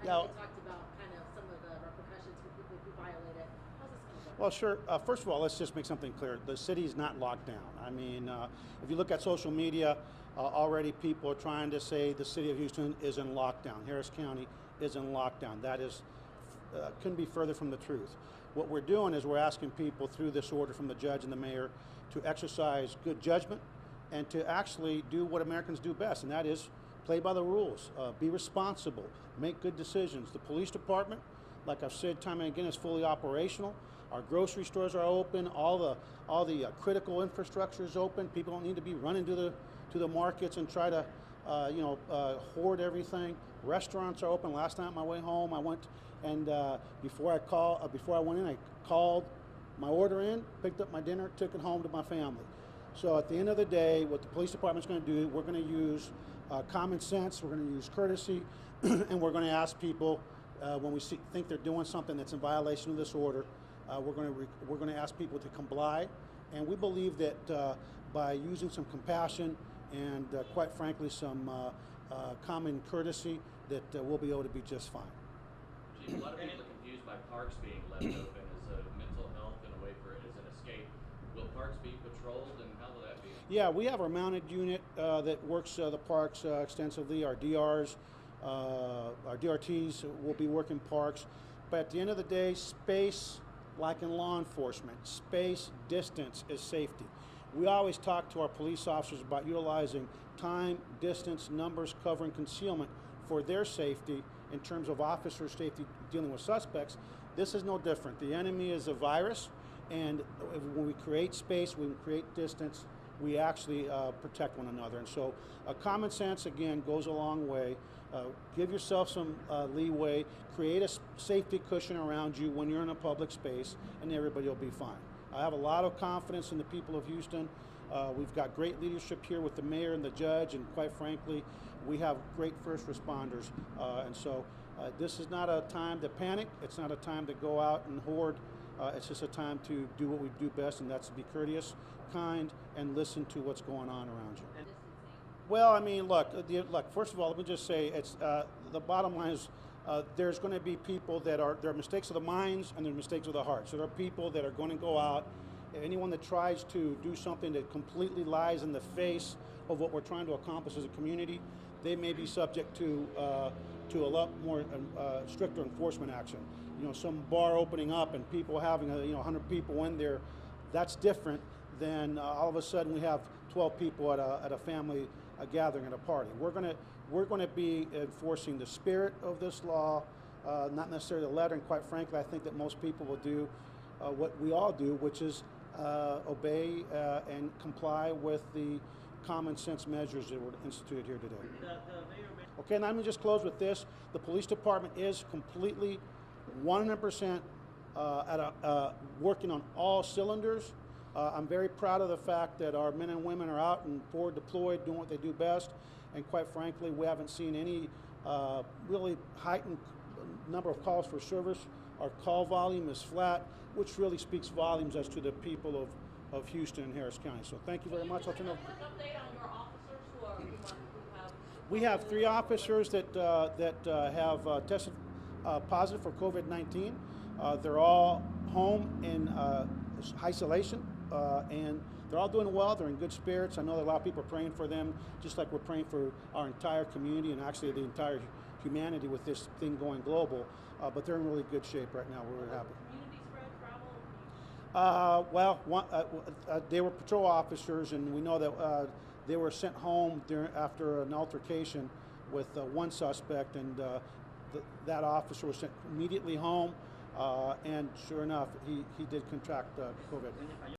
know Yeah. they talked about kind of some of the repercussions for people who violate it. How's this going to go? Well, sure. First of all, let's just make something clear. The city is not locked down. I mean, if you look at social media, already people are trying to say the city of Houston is in lockdown. Harris County is in lockdown. That is, couldn't be further from the truth. What we're doing is we're asking people through this order from the judge and the mayor to exercise good judgment and to actually do what Americans do best, and that is play by the rules, be responsible, make good decisions. The police department, like I've said time and again, is fully operational. Our grocery stores are open. All the critical infrastructure is open. People don't need to be running to the markets and try to hoard everything. Restaurants are open. Last night on my way home, I went and before I went in, I called my order in, picked up my dinner, took it home to my family. So at the end of the day, what the police department's going to do, we're going to use common sense, we're going to use courtesy, and we're going to ask people when we think they're doing something that's in violation of this order, we're going to ask people to comply, and we believe that by using some compassion and quite frankly some common courtesy, that we'll be able to be just fine. Chief, a lot of people are confused by parks being left open as a mental health and a way for it as an escape. Will parks be patrolled, and how will that be? Yeah, we have our mounted unit that works the parks extensively. Our DRs, our DRTs will be working parks. But at the end of the day, space, like in law enforcement, space, distance is safety. We always talk to our police officers about utilizing time, distance, numbers, cover, and concealment for their safety in terms of officer safety dealing with suspects. This is no different. The enemy is a virus, and when we create space, when we create distance, we actually protect one another. And so common sense, again, goes a long way. Give yourself some leeway, create a safety cushion around you when you're in a public space, and everybody will be fine. I have a lot of confidence in the people of Houston. We've got great leadership here with the mayor and the judge, and quite frankly, we have great first responders. And so this is not a time to panic. It's not a time to go out and hoard. It's just a time to do what we do best, and that's to be courteous, kind, and listen to what's going on around you. Well, I mean, look, first of all, let me just say, it's the bottom line is there's going to be people there are mistakes of the minds and there are mistakes of the heart. So there are people that are going to go out. Anyone that tries to do something that completely lies in the face of what we're trying to accomplish as a community, they may be subject to a lot more stricter enforcement action. You know, some bar opening up and people having 100 people in there, that's different than all of a sudden we have 12 people at a family gathering at a party. We're gonna be enforcing the spirit of this law, not necessarily the letter. And quite frankly, I think that most people will do what we all do, which is obey and comply with the common sense measures that were instituted here today. Okay, and let me just close with this. The police department is completely 100% working on all cylinders. I'm very proud of the fact that our men and women are out and forward deployed doing what they do best, and quite frankly, we haven't seen any really heightened number of calls for service. Our call volume is flat, which really speaks volumes as to the people of Houston and Harris County. So thank you very much. I'll turn it over. Quick update on your officers who have. We have 3 officers that have tested positive for COVID-19. They're all home in isolation, and they're all doing well. They're in good spirits. I know that a lot of people are praying for them, just like we're praying for our entire community and actually the entire humanity with this thing going global. But they're in really good shape right now. We're happy. Community spread travel? They were patrol officers, and we know that they were sent home after an altercation with one suspect, and that officer was sent immediately home, and sure enough, he did contract COVID.